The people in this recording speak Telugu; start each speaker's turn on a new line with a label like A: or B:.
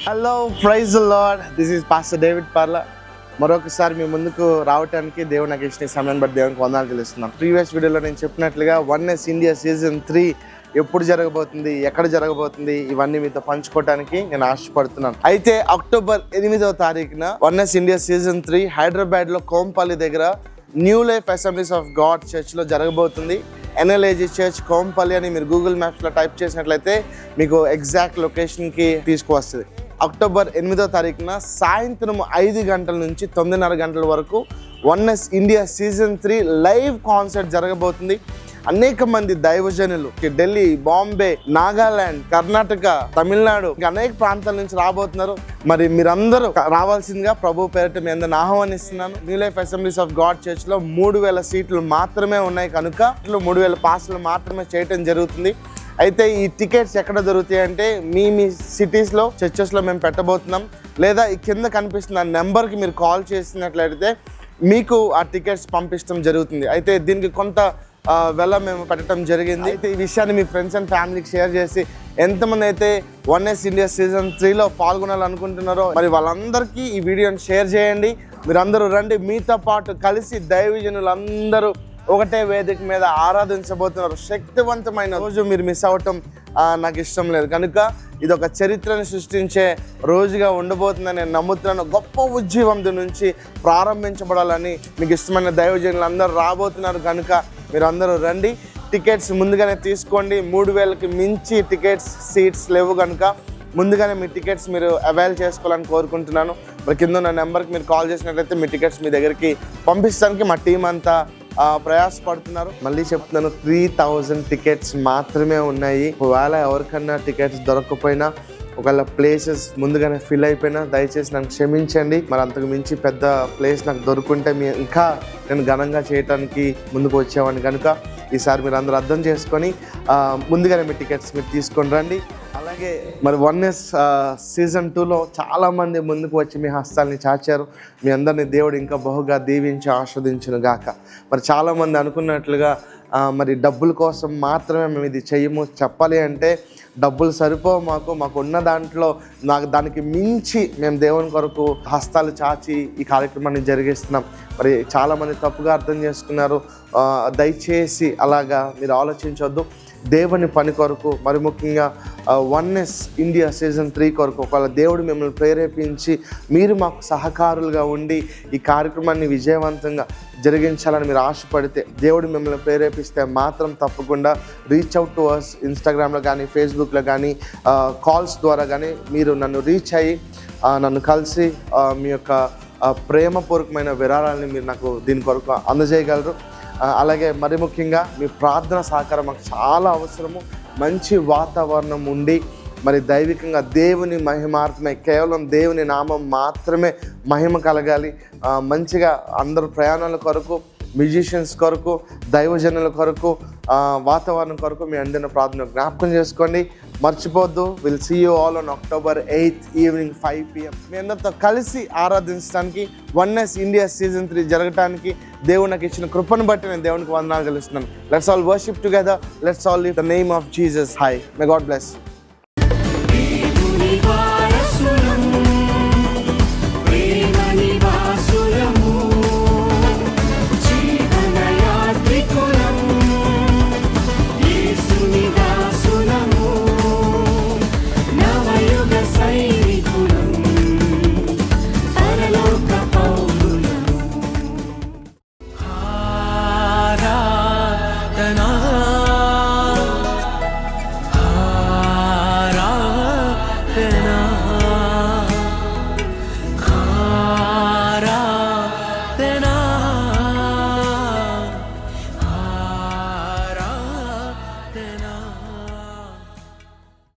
A: Hello praise Lord, this is pastor David Parla. మరొకసారి మీ ముందుకు రావడానికి దేవుడు నాకు ఇచ్చిన సమయం బట్టి దేవునికి వందనాలు తెలుస్తున్నాను. ప్రీవియస్ వీడియోలో నేను చెప్పినట్లుగా వన్నెస్ ఇండియా సీజన్ 3 ఎప్పుడు జరగబోతుంది, ఎక్కడ జరగబోతుంది, ఇవన్నీ మీతో పంచుకోవడానికి నేను ఆశపడుతున్నాను. అయితే అక్టోబర్ 8వ తారీఖున వన్నెస్ ఇండియా సీజన్ 3 హైదరాబాద్లో కోంపల్లి దగ్గర new life assemblies of God చర్చ్లో జరగబోతుంది. ఎన్ఎల్ఏజీ చర్చ్ కోంపల్లి అని మీరు గూగుల్ మ్యాప్స్లో టైప్ చేసినట్లయితే మీకు ఎగ్జాక్ట్ లొకేషన్కి తీసుకువస్తుంది. అక్టోబర్ 8వ తారీఖున సాయంత్రం 5 గంటల నుంచి 9:30 గంటల వరకు oneness India season 3 live concert జరగబోతుంది. అనేక మంది దైవజనులు ఢిల్లీ, బాంబే, నాగాలాండ్, కర్ణాటక, తమిళనాడు అనేక ప్రాంతాల నుంచి రాబోతున్నారు. మరి మీరందరూ రావాల్సిందిగా ప్రభు పేరిట మీ అందరిని ఆహ్వానిస్తున్నాను. New life assemblies of God church లో 3000 సీట్లు మాత్రమే ఉన్నాయి కనుక 3000 పాస్లు మాత్రమే చేయటం జరుగుతుంది. అయితే ఈ టికెట్స్ ఎక్కడ దొరుకుతాయి అంటే మీ సిటీస్లో చర్చెస్లో మేము పెట్టబోతున్నాం. లేదా ఈ కింద కనిపిస్తున్న నెంబర్కి మీరు కాల్ చేసినట్లయితే మీకు ఆ టికెట్స్ పంపించడం జరుగుతుంది. అయితే దీనికి కొంత మేము పెట్టడం జరిగింది. అయితే ఈ విషయాన్ని మీ ఫ్రెండ్స్ అండ్ ఫ్యామిలీకి షేర్ చేసి ఎంతమంది అయితే వన్నెస్ ఇండియా సీజన్ 3లో పాల్గొనాలనుకుంటున్నారో మరి వాళ్ళందరికీ ఈ వీడియోని షేర్ చేయండి. మీరందరూ రండి, మీతో పాటు కలిసి దైవజనులందరూ ఒకటే వేదిక మీద ఆరాధించబోతున్నారు. శక్తివంతమైన రోజు మీరు మిస్ అవ్వటం నాకు ఇష్టం లేదు కనుక ఇది ఒక చరిత్రను సృష్టించే రోజుగా ఉండబోతుందని నేను నమ్ముతున్నాను. గొప్ప ఉజ్జీవం నుంచి ప్రారంభించబడాలని మీకు ఇష్టమైన దైవజనులు అందరూ రాబోతున్నారు కనుక మీరు అందరూ రండి. టికెట్స్ ముందుగానే తీసుకోండి. 3000కి మించి టికెట్స్ సీట్స్ లేవు కనుక ముందుగానే మీ టికెట్స్ మీరు అవైల్ చేసుకోవాలని కోరుకుంటున్నాను. మరి కింద ఉన్న నెంబర్కి మీరు కాల్ చేసినట్లయితే మీ టికెట్స్ మీ దగ్గరికి పంపించడానికి మా టీం అంతా ప్రయాసపడుతున్నారు. మళ్ళీ చెప్తున్నాను, 3000 టికెట్స్ మాత్రమే ఉన్నాయి. ఒకవేళ ఎవరికన్నా టికెట్స్ దొరకకపోయినా, ఒకవేళ ప్లేసెస్ ముందుగానే ఫిల్ అయిపోయినా దయచేసి నన్ను క్షమించండి. మరి అంతకు మించి పెద్ద ప్లేస్ నాకు దొరుకుంటే ఇంకా నేను ఘనంగా చేయడానికి ముందుకు వచ్చేవాడిని కనుక ఈసారి మీరు అందరూ అర్థం చేసుకొని ముందుగానే మీ టికెట్స్ మీరు తీసుకొని రండి. అలాగే మరి వన్నెస్ సీజన్ 2లో చాలామంది ముందుకు వచ్చి మీ హస్తాల్ని చాచారు. మీ అందరినీ దేవుడు ఇంకా బహుగా దీవించి ఆస్వాదించును గాక. మరి చాలామంది అనుకున్నట్లుగా మరి డబ్బుల కోసం మాత్రమే మేము ఇది చెయ్యము. చెప్పాలి అంటే డబ్బులు సరిపోవు మాకు ఉన్న దాంట్లో దానికి మించి మేము దేవుని కొరకు హస్తాలు చాచి ఈ కార్యక్రమాన్ని జరిగిస్తున్నాం. మరి చాలామంది తప్పుగా అర్థం చేసుకున్నారు. దయచేసి అలాగా మీరు ఆలోచించవద్దు. దేవుని పని కొరకు, మరి ముఖ్యంగా వన్నెస్ ఇండియా సీజన్ 3 కొరకు ఒకవేళ దేవుడు మిమ్మల్ని ప్రేరేపించి మీరు మాకు సహకారులుగా ఉండి ఈ కార్యక్రమాన్ని విజయవంతంగా జరిగించాలని మీరు ఆశపడితే, దేవుడు మిమ్మల్ని ప్రేరేపిస్తే మాత్రం తప్పకుండా రీచ్ అవుట్ టు అస్. ఇన్స్టాగ్రామ్లో కానీ, ఫేస్బుక్లో కానీ, కాల్స్ ద్వారా కానీ మీరు నన్ను రీచ్ అయ్యి నన్ను కలిసి మీ యొక్క ప్రేమపూర్వకమైన విరాళాలని మీరు నాకు దీని కొరకు అందజేయగలరు. అలాగే మరి ముఖ్యంగా మీ ప్రార్థన సహకారం మాకు చాలా అవసరము. మంచి వాతావరణం ఉండి మరి దైవికంగా దేవుని మహిమార్థమై కేవలం దేవుని నామం మాత్రమే మహిమ కలగాలి. మంచిగా అందరు ప్రయాణాల కొరకు, మ్యూజిషియన్స్ కొరకు, దైవజనుల కొరకు, వాతావరణం కొరకు మీ అందిన ప్రార్థన జ్ఞాపకం చేసుకోండి. మర్చిపోద్దు. Will see you all on October 8th evening 5 PM. మీ అందరితో కలిసి ఆరాధించడానికి వన్నెస్ ఇండియా సీజన్ 3 జరగటానికి దేవుడు నాకు ఇచ్చిన కృపను బట్టి నేను దేవునికి వందనాలు తెలుస్తున్నాను. Let's all worship together. Let's all lift the name of Jesus high. May God bless.